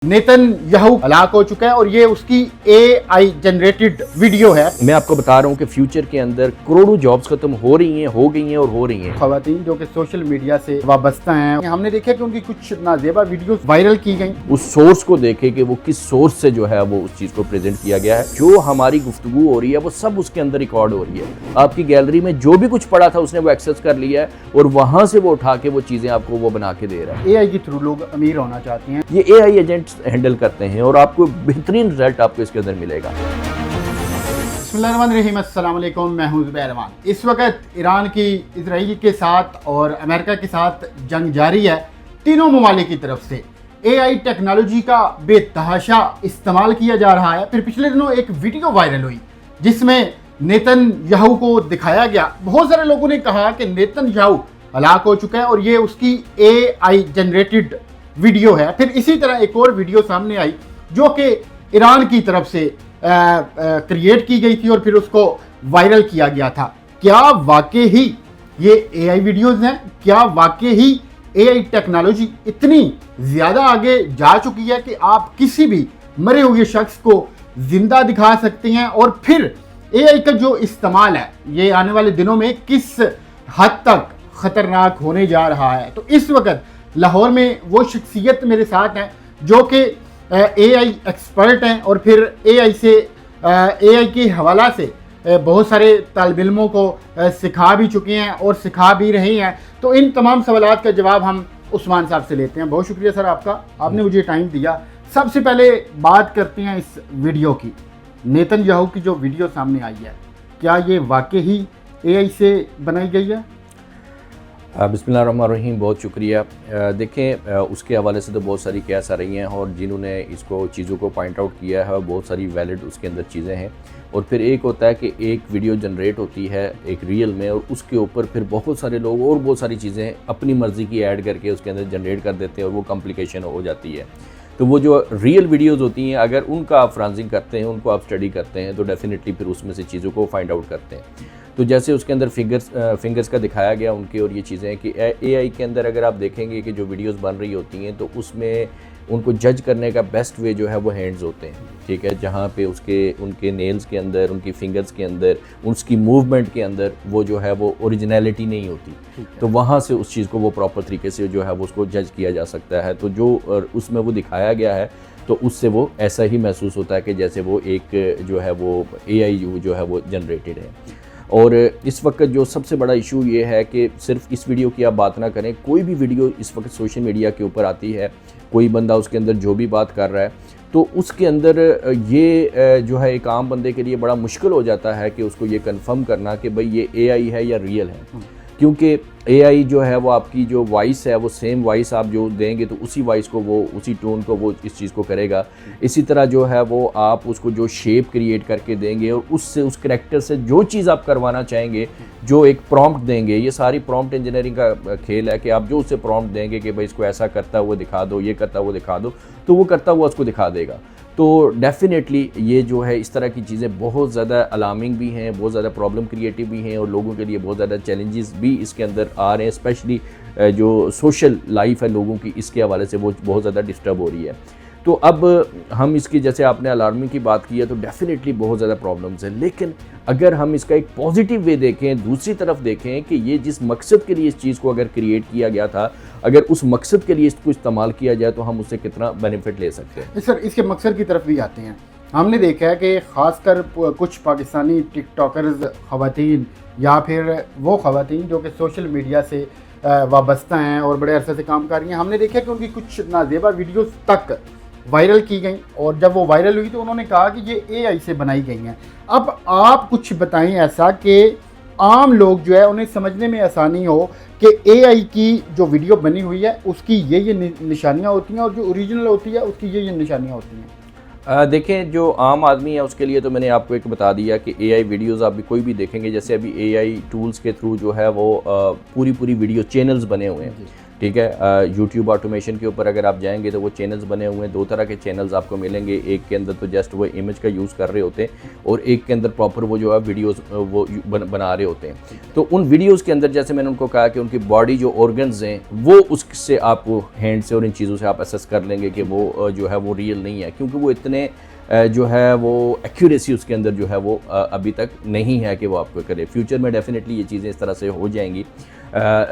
Netanyahu हलाक हो चुका है और ये उसकी एआई जनरेटेड वीडियो है। मैं आपको बता रहा हूँ कि फ्यूचर के अंदर करोड़ों जॉब्स खत्म हो रही हैं, हो गई हैं और हो रही हैं। खवातीन जो कि सोशल मीडिया से वाबस्ता हैं, हमने देखा कि उनकी कुछ नाजेबा वीडियो वायरल की गई। उस सोर्स को देखे कि वो किस सोर्स से जो है वो उस चीज़ को प्रेजेंट किया गया है। जो हमारी गुफ्तगू हो रही है वो सब उसके अंदर रिकॉर्ड हो रही है। आपकी गैलरी में जो भी कुछ पड़ा था उसने वो एक्सेस कर लिया है और वहाँ से वो उठा के वो चीज़ें आपको वो बना के दे रहा है। एआई के थ्रू लोग अमीर होना चाहते हैं। ये एआई एजेंट्स हैंडल करते हैं और आपको बेहतरीन रिजल्ट आपको इसके अंदर मिलेगा। बिस्मिल्लाहिर्रहमानिर्रहीम, अस्सलाम वालेकुम। मैं हूं ज़ुबैर रहमान। इस वक्त ईरान की इजराइल के साथ और अमेरिका के साथ जंग जारी है। तीनों ममालिक की तरफ से एआई टेक्नोलॉजी का बेतहाशा इस्तेमाल किया जा रहा है। फिर पिछले दिनों एक वीडियो वायरल हुई जिसमें नेतन्याहू को दिखाया गया। बहुत सारे लोगों ने कहा कि नेतन्याहू हलाक हो चुका है और ये उसकी एआई जनरेटेड वीडियो है। फिर इसी तरह एक और वीडियो सामने आई जो कि ईरान की तरफ से क्रिएट की गई थी और फिर उसको वायरल किया गया था। क्या वाकई ही ये एआई वीडियोस हैं? क्या वाकई ही एआई टेक्नोलॉजी इतनी ज़्यादा आगे जा चुकी है कि आप किसी भी मरे हुए शख्स को जिंदा दिखा सकते हैं? और फिर एआई का जो इस्तेमाल है ये आने वाले दिनों में किस हद तक ख़तरनाक होने जा रहा है? तो इस वक्त लाहौर में वो शख्सियत मेरे साथ हैं जो कि एआई एक्सपर्ट हैं और फिर एआई के हवाला से बहुत सारे तालिब इल्मों को सिखा भी चुके हैं और सिखा भी रहे हैं। तो इन तमाम सवालात का जवाब हम उस्मान साहब से लेते हैं। बहुत शुक्रिया सर आपका, आपने मुझे टाइम दिया। सबसे पहले बात करते हैं इस वीडियो की। नेतन्याहू की जो वीडियो सामने आई है, क्या ये वाकई ही एआई से बनाई गई है? बिस्मिल्लाहिर्रहमानिर्रहीम, बहुत शुक्रिया। देखें, उसके हवाले से तो बहुत सारी केस आ रही हैं और जिन्होंने इसको चीज़ों को पॉइंट आउट किया है बहुत सारी वैलिड उसके अंदर चीज़ें हैं। और फिर एक होता है कि एक वीडियो जनरेट होती है एक रियल में और उसके ऊपर फिर बहुत सारे लोग और बहुत सारी चीज़ें अपनी मर्ज़ी की ऐड करके उसके अंदर जनरेट कर देते हैं और वो कॉम्प्लिकेशन हो जाती है। तो वो जो रियल वीडियोज़ होती हैं अगर उनका आप फ्रांसिंग करते हैं, उनको आप स्टडी करते हैं तो डेफिनेटली फिर उसमें से चीज़ों को फाइंड आउट करते हैं। तो जैसे उसके अंदर फिंगर्स का दिखाया गया उनके और ये चीज़ें हैं कि एआई के अंदर अगर आप देखेंगे कि जो वीडियोस बन रही होती हैं तो उसमें उनको जज करने का बेस्ट वे जो है वो हैंड्स होते हैं, ठीक है, जहाँ पे उनके नेल्स के अंदर, उनकी फिंगर्स के अंदर, उसकी मूवमेंट के अंदर वो जो है वो ओरिजिनलिटी नहीं होती। तो वहाँ से उस चीज़ को वो प्रॉपर तरीके से जो है वो उसको जज किया जा सकता है। तो जो उसमें वो दिखाया गया है तो उससे वो ऐसा ही महसूस होता है कि जैसे वो एक जो है वो एआई जो है वो जनरेटेड है। और इस वक्त जो सबसे बड़ा इशू ये है कि सिर्फ इस वीडियो की आप बात ना करें, कोई भी वीडियो इस वक्त सोशल मीडिया के ऊपर आती है, कोई बंदा उसके अंदर जो भी बात कर रहा है तो उसके अंदर ये जो है एक आम बंदे के लिए बड़ा मुश्किल हो जाता है कि उसको ये कंफर्म करना कि भाई ये एआई है या रियल है। क्योंकि एआई जो है वो आपकी जो वॉइस है वो सेम वॉइस आप जो देंगे तो उसी वॉइस को वो उसी टोन को वो इस चीज़ को करेगा। इसी तरह जो है वो आप उसको जो शेप क्रिएट करके देंगे और उससे उस करैक्टर से जो चीज़ आप करवाना चाहेंगे, जो एक प्रॉम्प्ट देंगे, ये सारी प्रॉम्प्ट इंजीनियरिंग का खेल है कि आप जो उससे प्रॉम्प्ट देंगे कि भाई इसको ऐसा करता हुआ दिखा दो, ये करता हुआ दिखा दो, तो वो करता हुआ उसको दिखा देगा। तो डेफ़िनेटली ये जो है इस तरह की चीज़ें बहुत ज़्यादा अलार्मिंग भी हैं, बहुत ज़्यादा प्रॉब्लम क्रिएटिव भी हैं और लोगों के लिए बहुत ज़्यादा चैलेंजेस भी इसके अंदर आ रहे हैं। स्पेशली जो सोशल लाइफ है लोगों की, इसके हवाले से वो बहुत ज़्यादा डिस्टर्ब हो रही है। तो अब हम इसकी, जैसे आपने अलार्मिंग की बात की है, तो डेफ़िनेटली बहुत ज़्यादा प्रॉब्लम्स हैं। लेकिन अगर हम इसका एक पॉजिटिव वे देखें, दूसरी तरफ देखें कि ये जिस मकसद के लिए इस चीज़ को अगर क्रिएट किया गया था, अगर उस मकसद के लिए इसको इस्तेमाल किया जाए तो हम उससे कितना बेनिफिट ले सकते हैं। सर, इसके मकसद की तरफ भी आते हैं। हमने देखा है कि ख़ासकर कुछ पाकिस्तानी टिकटॉकर्स ख़वातीन या फिर वो ख़वातीन जो कि सोशल मीडिया से वाबस्ता हैं और बड़े अरसे से काम कर रही हैं, हमने देखा कि उनकी कुछ नाजेबा वीडियोस तक वायरल की गई और जब वो वायरल हुई तो उन्होंने कहा कि ये एआई से बनाई गई हैं। अब आप कुछ बताएं ऐसा कि आम लोग जो है उन्हें समझने में आसानी हो कि एआई की जो वीडियो बनी हुई है उसकी ये निशानियां होती हैं और जो ओरिजिनल होती है उसकी ये निशानियां होती हैं। देखें, जो आम आदमी है उसके लिए तो मैंने आपको एक बता दिया कि एआई वीडियोस आप भी कोई भी देखेंगे, जैसे अभी एआई टूल्स के थ्रू जो है वो पूरी वीडियो चैनल्स बने हुए हैं। ठीक है। यूट्यूब ऑटोमेशन के ऊपर अगर आप जाएंगे तो वो चैनल्स बने हुए हैं, 2 तरह के चैनल्स आपको मिलेंगे। एक के अंदर तो जस्ट वो इमेज का यूज़ कर रहे होते हैं और एक के अंदर प्रॉपर वो जो है वीडियोस वो बना रहे होते हैं। तो उन वीडियोस के अंदर जैसे मैंने उनको कहा कि उनकी बॉडी जो ऑर्गन्स हैं वो उससे आप हैंड से और इन चीज़ों से आप असेस कर लेंगे कि वो जो है वो रियल नहीं है, क्योंकि वो इतने जो है वो एक्यूरेसी उसके अंदर जो है वो अभी तक नहीं है कि वो आपको करे। फ्यूचर में डेफिनेटली ये चीज़ें इस तरह से हो जाएंगी,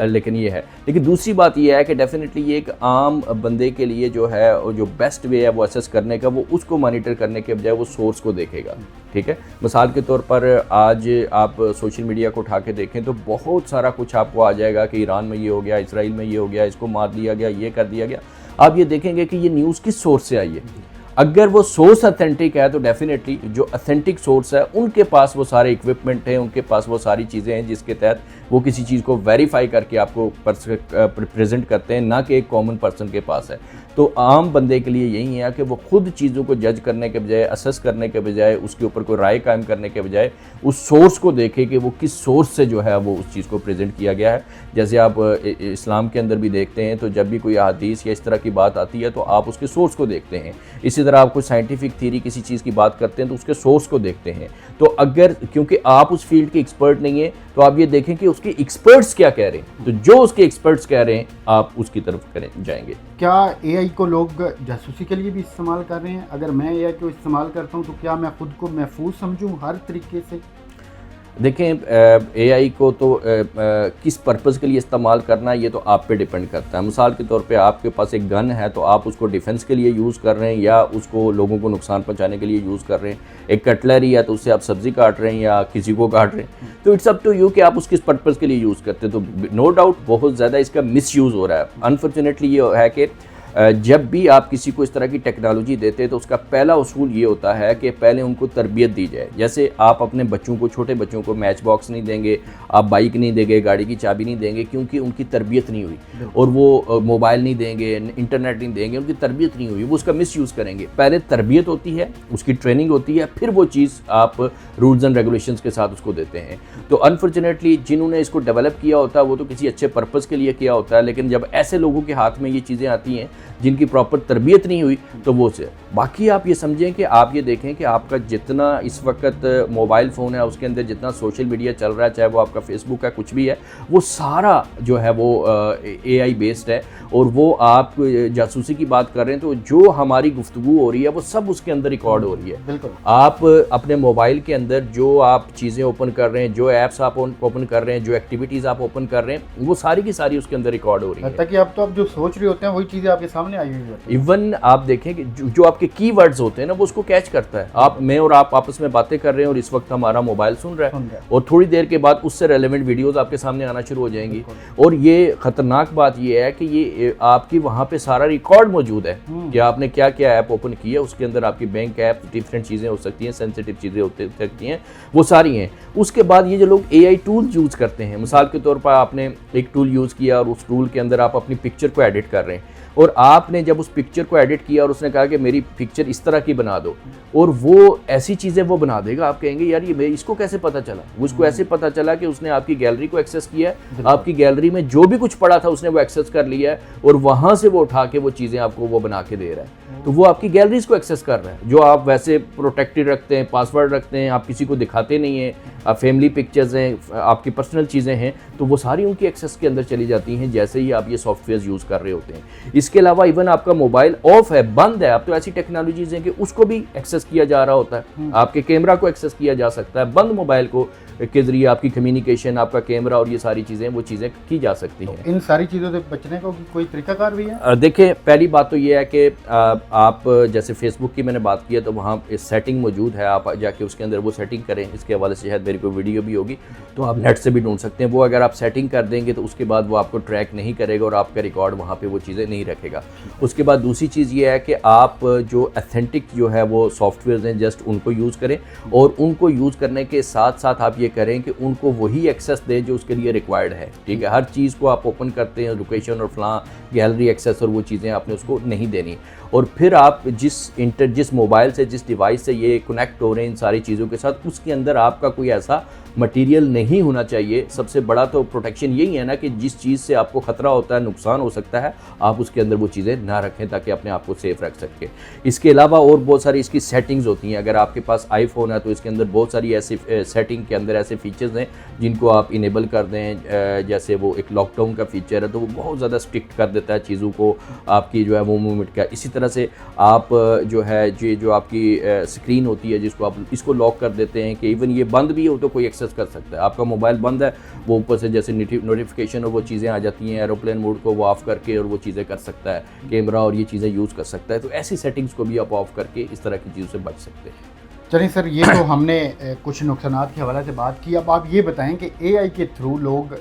लेकिन ये है। लेकिन दूसरी बात ये है कि डेफिनेटली ये एक आम बंदे के लिए जो है जो बेस्ट वे है वो असेस करने का, वो उसको मॉनिटर करने के बजाय वो सोर्स को देखेगा। ठीक है, मिसाल के तौर पर आज आप सोशल मीडिया को उठा के देखें तो बहुत सारा कुछ आपको आ जाएगा कि ईरान में ये हो गया, इसराइल में ये हो गया, इसको मार दिया गया, ये कर दिया गया। आप ये देखेंगे कि ये न्यूज़ किस सोर्स से आई है। अगर वो सोर्स अथेंटिक है तो डेफिनेटली जो अथेंटिक सोर्स है उनके पास वो सारे इक्विपमेंट हैं, उनके पास वो सारी चीज़ें हैं जिसके तहत वो किसी चीज़ को वेरीफाई करके आपको प्रेजेंट करते हैं, ना कि एक कॉमन पर्सन के पास है। तो आम बंदे के लिए यही है कि वो खुद चीज़ों को जज करने के बजाय, असेस करने के बजाय, उसके ऊपर कोई राय कायम करने के बजाय उस सोर्स को देखे कि वो किस सोर्स से जो है वो उस चीज़ को प्रेजेंट किया गया है। जैसे आप इस्लाम के अंदर भी देखते हैं तो जब भी कोई हदीस या इस तरह की बात आती है तो आप उसके सोर्स को देखते हैं। इसी तरह आप कोई साइंटिफिक थ्योरी किसी चीज़ की बात करते हैं तो उसके सोर्स को देखते हैं। तो अगर क्योंकि आप उस फील्ड के एक्सपर्ट नहीं है तो आप ये देखें कि उसके एक्सपर्ट्स क्या कह रहे हैं, तो जो उसके एक्सपर्ट्स कह रहे हैं आप उसकी तरफ करें जाएंगे। क्या एआई को लोग जासूसी के लिए भी इस्तेमाल कर रहे हैं? अगर मैं एआई को इस्तेमाल करता हूं तो क्या मैं खुद को महफूज समझूं हर तरीके से? देखें, एआई को तो किस पर्पज़ के लिए इस्तेमाल करना है ये तो आप पे डिपेंड करता है। मिसाल के तौर पे आपके पास एक गन है तो आप उसको डिफेंस के लिए यूज़ कर रहे हैं या उसको लोगों को नुकसान पहुंचाने के लिए यूज़ कर रहे हैं। एक कटलरी है तो उससे आप सब्ज़ी काट रहे हैं या किसी को काट रहे हैं, तो इट्स अप टू यू कि आप उस किस पर्पज़ के लिए यूज़ करते हैं। तो नो डाउट बहुत ज़्यादा इसका मिसयूज़ हो रहा है। अनफॉर्चुनेटली ये है कि जब भी आप किसी को इस तरह की टेक्नोलॉजी देते हैं तो उसका पहला उसूल ये होता है कि पहले उनको तरबियत दी जाए। जैसे आप अपने बच्चों को, छोटे बच्चों को मैच बॉक्स नहीं देंगे, आप बाइक नहीं देंगे, गाड़ी की चाबी नहीं देंगे, क्योंकि उनकी तरबियत नहीं हुई। और वो मोबाइल नहीं देंगे, इंटरनेट नहीं देंगे, उनकी तरबियत नहीं हुई, वो उसका मिसयूज़ करेंगे। पहले तरबियत होती है, उसकी ट्रेनिंग होती है, फिर वो चीज़ आप रूल्स एंड रेगुलेशंस के साथ उसको देते हैं। तो अनफॉर्चुनेटली जिन्होंने इसको डेवलप किया होता है वो तो किसी अच्छे पर्पज़ के लिए किया होता है, लेकिन जब ऐसे लोगों के हाथ में ये चीज़ें आती हैं जिनकी प्रॉपर तरबियत नहीं हुई तो वो से बाकी आप ये समझें कि आप ये देखें कि आपका जितना इस वक्त मोबाइल फ़ोन है उसके अंदर जितना सोशल मीडिया चल रहा है, चाहे वो आपका फेसबुक है, कुछ भी है, वो सारा जो है वो एआई बेस्ड है। और वो आप जासूसी की बात कर रहे हैं तो जो हमारी गुफ्तगू हो रही है वो सब उसके अंदर रिकॉर्ड हो रही है। बिल्कुल। आप अपने मोबाइल के अंदर जो आप चीज़ें ओपन कर रहे हैं, जो ऐप्स आप ओपन कर रहे हैं, जो एक्टिविटीज़ आप ओपन कर रहे हैं, वो सारी की सारी उसके अंदर रिकॉर्ड हो रही है। ताकि आप तो आप जो सोच रहे होते हैं वही चीज़ें आपके सामने आई हुई होती है। इवन आप देखें कि जो आपके कीवर्ड्स होते हैं ना वो उसको कैच करता है। मैं और आप आपस में बातें कर रहे हैं और इस वक्त हमारा मोबाइल सुन रहा है और थोड़ी देर के बाद उससे रेलेवेंट वीडियोस आपके सामने आना शुरू हो जाएंगी। और ये ख़तरनाक बात ये है कि ये आपकी वहाँ पे सारा रिकॉर्ड मौजूद है कि आपने क्या क्या ऐप ओपन किया। उसके अंदर आपकी बैंक ऐप, डिफरेंट चीज़ें हो सकती हैं, सेंसिटिव चीज़ें हो सकती हैं, वो सारी हैं। उसके बाद ये जो लोग एआई टूल यूज़ करते हैं, मिसाल के तौर पर आपने एक टूल यूज़ किया और उस टूल के अंदर आप अपनी पिक्चर को एडिट कर रहे हैं और आपने जब उस पिक्चर को एडिट किया और उसने कहा कि मेरी पिक्चर इस तरह की बना दो, और वो ऐसी चीज़ें वो बना देगा, आप कहेंगे यार ये इसको कैसे पता चला? उसको ऐसे पता चला कि उसने आपकी गैलरी को एक्सेस किया है, आपकी गैलरी में जो भी कुछ पड़ा था उसने वो एक्सेस कर लिया है और वहाँ से वो उठा के वो चीज़ें आपको वो बना के दे रहा है। तो वो आपकी गैलरीज को एक्सेस कर रहा है, जो आप वैसे प्रोटेक्टेड रखते हैं, पासवर्ड रखते हैं, आप किसी को दिखाते नहीं हैं, आप फैमिली पिक्चर्स हैं, आपकी पर्सनल चीज़ें हैं, तो वो सारी उनकी एक्सेस के अंदर चली जाती हैं जैसे ही आप ये सॉफ्टवेयर यूज़ कर रहे होते हैं। इसके अलावा इवन आपका मोबाइल ऑफ है, बंद है, अब तो ऐसी टेक्नोलॉजीज़ हैं कि उसको भी एक्सेस किया जा रहा होता है। आपके कैमरा को एक्सेस किया जा सकता है, बंद मोबाइल को के ज़रिए आपकी कम्युनिकेशन, आपका कैमरा और ये सारी चीज़ें, वो चीज़ें की जा सकती हैं। इन सारी चीज़ों से बचने का कोई तरीकाकार भी है? देखिए, पहली बात तो ये है कि आप जैसे फेसबुक की मैंने बात की है तो वहाँ सेटिंग मौजूद है, आप जाके उसके अंदर वो सेटिंग करें। इसके हवाले से शायद मेरी कोई वीडियो भी होगी तो आप नेट से भी ढूंढ सकते हैं। वो अगर आप सेटिंग कर देंगे तो उसके बाद वो आपको ट्रैक नहीं करेगा और आपका रिकॉर्ड वहाँ पे वो चीज़ें नहीं रखेगा। उसके बाद दूसरी चीज़ ये है कि आप जो अथेंटिक जो है वो सॉफ्टवेयर हैं जस्ट उनको यूज़ करें और उनको यूज़ करने के साथ साथ आप ये करें कि उनको वही एक्सेस दें जो उसके लिए रिक्वायर्ड है। ठीक है, हर चीज़ को आप ओपन करते हैं, लोकेशन और फलां गैलरी एक्सेस और वो चीज़ें आपने उसको नहीं देनी। और फिर आप जिस मोबाइल से, जिस डिवाइस से ये कनेक्ट हो रहे हैं इन सारी चीज़ों के साथ, उसके अंदर आपका कोई ऐसा मटेरियल नहीं होना चाहिए। सबसे बड़ा तो प्रोटेक्शन यही है ना कि जिस चीज़ से आपको ख़तरा होता है, नुकसान हो सकता है, आप उसके अंदर वो चीज़ें ना रखें ताकि अपने आप को सेफ़ रख सकें। इसके अलावा और बहुत सारी इसकी सेटिंग्स होती हैं। अगर आपके पास आईफोन है तो इसके अंदर बहुत सारी ऐसी सेटिंग के अंदर ऐसे फीचर्स हैं जिनको आप इनेबल कर दें। जैसे वो एक लॉकडाउन का फीचर है तो वो बहुत ज़्यादा स्ट्रिक्ट कर देता है चीज़ों को, आपकी जो है वो मूवमेंट का। इसी तरह से आप जो है ये जो आपकी स्क्रीन होती है जिसको आप इसको लॉक कर देते हैं कि इवन ये बंद भी हो तो कोई एक्सेस कर सकता है। आपका मोबाइल बंद है, वो ऊपर से जैसे नोटिफिकेशन और वो चीज़ें आ जाती हैं, एरोप्लेन मोड को वो ऑफ़ करके और वो चीज़ें कर सकता है, कैमरा और ये चीज़ें यूज़ कर सकता है। तो ऐसी सेटिंग्स को भी आप ऑफ़ करके इस तरह की चीज़ों से बच सकते हैं। चलिए सर, ये तो हमने कुछ नुकसानात के हवाले से बात की। अब आप ये बताएं कि एआई के थ्रू लोग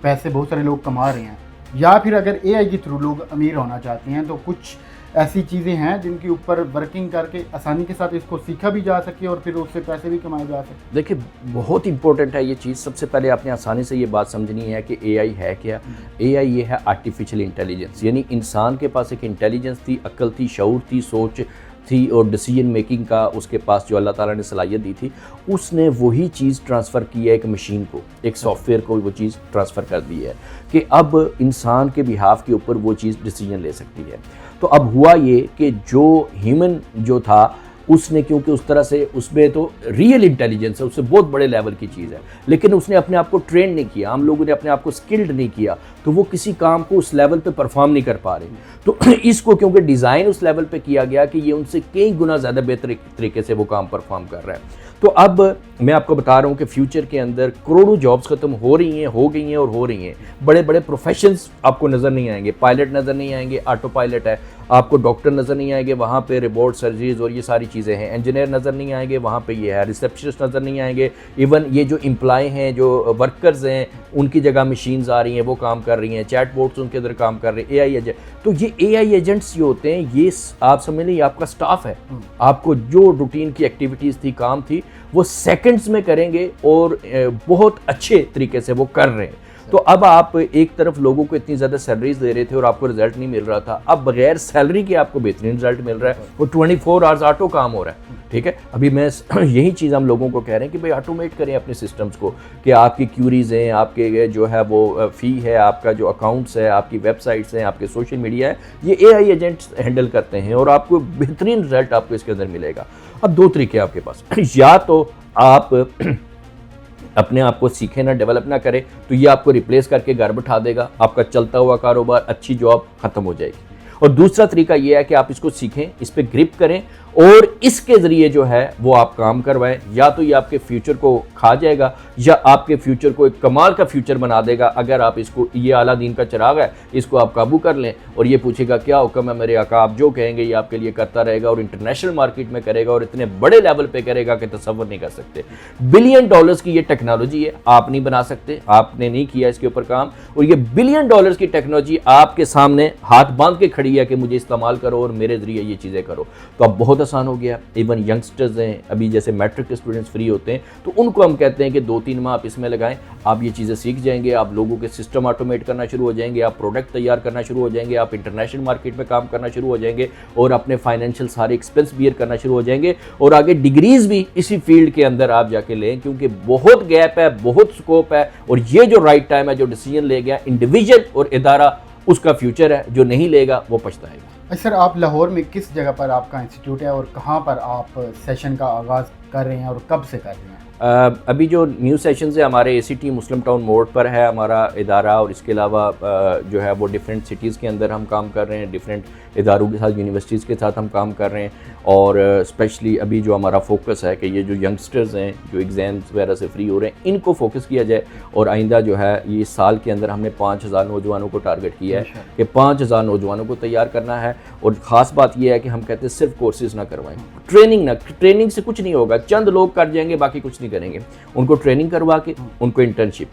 पैसे बहुत सारे लोग कमा रहे हैं, या फिर अगर एआई के थ्रू लोग अमीर होना चाहते हैं तो कुछ ऐसी चीज़ें हैं जिनके ऊपर वर्किंग करके आसानी के साथ इसको सीखा भी जा सके और फिर उससे पैसे भी कमाए जा सके। देखिए, बहुत इंपॉर्टेंट है ये चीज़। सबसे पहले आपने आसानी से ये बात समझनी है कि एआई है क्या। एआई ये है आर्टिफिशियल इंटेलिजेंस, यानी इंसान के पास एक इंटेलिजेंस थी, अक्ल थी, शऊर थी, सोच थी और डिसीजन मेकिंग का उसके पास जो अल्लाह ताला ने सलाहियत दी थी, उसने वही चीज़ ट्रांसफ़र की है एक मशीन को, एक सॉफ्टवेयर को वो चीज़ ट्रांसफ़र कर दी है कि अब इंसान के बिहाफ के ऊपर वो चीज़ डिसीजन ले सकती है। तो अब हुआ ये कि जो ह्यूमन जो था उसने, क्योंकि उस तरह से उसमें तो रियल इंटेलिजेंस है, उससे बहुत बड़े लेवल की चीज़ है, लेकिन उसने अपने आप को ट्रेन नहीं किया, हम लोगों ने अपने आप को स्किल्ड नहीं किया, तो वो किसी काम को उस लेवल पे परफॉर्म नहीं कर पा रहे। तो इसको क्योंकि डिज़ाइन उस लेवल पे किया गया कि ये उनसे कई गुना ज़्यादा बेहतर तरीके से वो काम परफॉर्म कर रहा है। तो अब मैं आपको बता रहा हूँ कि फ्यूचर के अंदर करोड़ों जॉब्स ख़त्म हो रही हैं, हो गई हैं और हो रही हैं। बड़े बड़े प्रोफेशंस आपको नज़र नहीं आएंगे, पायलट नज़र नहीं आएंगे, ऑटो पायलट है, आपको डॉक्टर नज़र नहीं आएंगे, वहाँ पे रिपोर्ट सर्जरीज और ये सारी चीज़ें हैं। इंजीनियर नज़र नहीं आएंगे, वहाँ पे ये है। रिसेप्शनिस्ट नज़र नहीं आएंगे। इवन ये जो एम्प्लॉय हैं, जो वर्कर्स हैं, उनकी जगह मशीन्स आ रही हैं, वो काम कर रही हैं। चैट बोट्स उनके अंदर काम कर रहे हैं, एआई एजेंट। तो ये एआई एजेंट्स जो होते हैं, ये आप समझ लें, आपका स्टाफ है। आपको जो रूटीन की एक्टिविटीज़ थी, काम थी, वो सेकंड्स में करेंगे और बहुत अच्छे तरीके से वो कर रहे हैं। तो अब आप एक तरफ लोगों को इतनी ज़्यादा सैलरीज दे रहे थे और आपको रिजल्ट नहीं मिल रहा था, अब बगैर सैलरी के आपको बेहतरीन रिजल्ट मिल रहा है। वो 24 आवर्स ऑटो काम हो रहा है। ठीक है, अभी मैं यही चीज़ हम लोगों को कह रहे हैं कि भाई ऑटोमेट करें अपने सिस्टम्स को, कि आपकी क्यूरीज हैं, आपके जो है वो फ़ी है, आपका जो अकाउंट्स है, आपकी वेबसाइट्स हैं, आपके सोशल मीडिया है, ये एआई एजेंट्स हैंडल करते हैं और आपको बेहतरीन रिजल्ट आपको इसके अंदर मिलेगा। अब दो तरीके आपके पास, या तो आप अपने आप को सीखें ना, डेवलप ना करें, तो ये आपको रिप्लेस करके घर बैठा देगा, आपका चलता हुआ कारोबार, अच्छी जॉब ख़त्म हो जाएगी। और दूसरा तरीका ये है कि आप इसको सीखें, इस पर ग्रिप करें और इसके ज़रिए जो है वो आप काम करवाएं। या तो ये आपके फ्यूचर को खा जाएगा या आपके फ्यूचर को एक कमाल का फ्यूचर बना देगा अगर आप इसको, ये आला दीन का चिराग है, इसको आप काबू कर लें और ये पूछेगा क्या हुक्म है मेरे आका, आप जो कहेंगे ये आपके लिए करता रहेगा और इंटरनेशनल मार्केट में करेगा और इतने बड़े लेवल पे करेगा कि तसव्वुर नहीं कर सकते। $1 बिलियन की ये टेक्नोलॉजी है, आप नहीं बना सकते, आपने नहीं किया इसके ऊपर काम, और ये $1 बिलियन की टेक्नोलॉजी आपके सामने हाथ बांध के खड़ी है कि मुझे इस्तेमाल करो और मेरे ज़रिए ये चीज़ें करो। तो अब बहुत आसान हो गया। इवन यंगस्टर्स हैं, अभी जैसे मैट्रिक के स्टूडेंट्स फ्री होते हैं, तो उनको हम कहते हैं कि 2-3 माह आप इसमें लगाएं, आप ये चीज़ें सीख जाएंगे, आप लोगों के सिस्टम ऑटोमेट करना शुरू हो जाएंगे, आप प्रोडक्ट तैयार करना शुरू हो जाएंगे, आप इंटरनेशनल मार्केट में काम करना शुरू हो जाएंगे और अपने फाइनेंशियल सारे एक्सपेंस बियर करना शुरू हो जाएंगे और आगे डिग्रीज भी इसी फील्ड के अंदर आप जाके लें, क्योंकि बहुत गैप है, बहुत स्कोप है और ये जो राइट टाइम है, जो डिसीजन ले गया इंडिविजुअल और इदारा, उसका फ्यूचर है। जो नहीं लेगा वो पछताएगा। सर, आप लाहौर में किस जगह पर आपका इंस्टीट्यूट है और कहाँ पर आप सेशन का आगाज़ कर रहे हैं और कब से कर रहे हैं? अभी जो न्यू सेशन है हमारे ACT मुस्लिम टाउन मोड़ पर है हमारा इदारा, और इसके अलावा जो है वो डिफरेंट सिटीज़ के अंदर हम काम कर रहे हैं, डिफरेंट इदारों के साथ, यूनिवर्सिटीज़ के साथ हम काम कर रहे हैं। और स्पेशली अभी जो हमारा फोकस है कि ये जो यंगस्टर्स हैं जो एग्ज़ाम्स वगैरह से फ्री हो रहे हैं, इनको फोकस किया जाए। और आइंदा जो है ये साल के अंदर हमने 5000 नौजवानों को टारगेट किया है कि 5000 नौजवानों को तैयार करना है। और ख़ास बात यह है कि हम कहते हैं सिर्फ कोर्सेज़ ना करवाएं, ट्रेनिंग से कुछ नहीं होगा, चंद लोग कर जाएंगे, बाकी कुछ नहीं करेंगे। उनको ट्रेनिंग करवा के उनको इंटर्नशिप,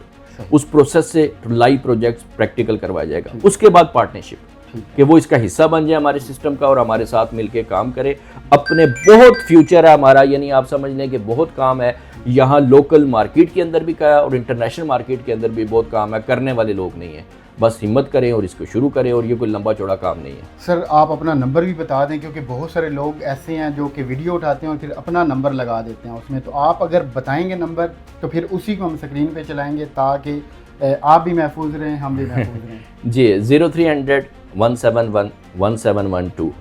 उस प्रोसेस से लाइव प्रोजेक्ट्स प्रैक्टिकल करवाया जाएगा, उसके बाद पार्टनरशिप कि वो इसका हिस्सा बन जाए हमारे सिस्टम का और हमारे साथ मिलके काम करे। अपने बहुत फ्यूचर है हमारा, यानी आप समझ लें कि बहुत काम है यहाँ, लोकल मार्केट के अंदर भी का और इंटरनेशनल मार्केट के अंदर भी बहुत काम है, करने वाले लोग नहीं हैं। बस हिम्मत करें और इसको शुरू करें, और ये कोई लंबा चौड़ा काम नहीं है। सर आप अपना नंबर भी बता दें, क्योंकि बहुत सारे लोग ऐसे हैं जो कि वीडियो उठाते हैं और फिर अपना नंबर लगा देते हैं उसमें, तो आप अगर बताएंगे नंबर तो फिर उसी को हम स्क्रीन पे चलाएंगे ताकि आप भी महफूज रहें, हम भी महफूज रहें। जी 0300 171 1712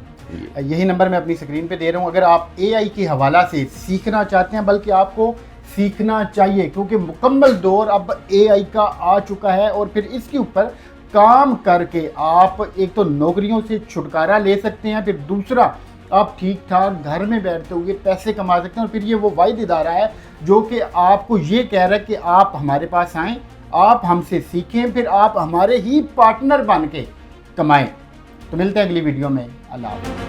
यही नंबर मैं अपनी स्क्रीन पे दे रहा हूँ। अगर आप एआई के हवाला से सीखना चाहते हैं, बल्कि आपको सीखना चाहिए, क्योंकि मुकम्मल दौर अब एआई का आ चुका है और फिर इसके ऊपर काम करके आप एक तो नौकरियों से छुटकारा ले सकते हैं, फिर दूसरा आप ठीक ठाक घर में बैठते हुए पैसे कमा सकते हैं। और फिर ये वो वाहिद इदारा है जो कि आपको ये कह रहा है कि आप हमारे पास आएँ, आप हमसे सीखें, फिर आप हमारे ही पार्टनर बन के कमाएँ। तो मिलते हैं अगली वीडियो में। अल्लाह हाफ़िज़।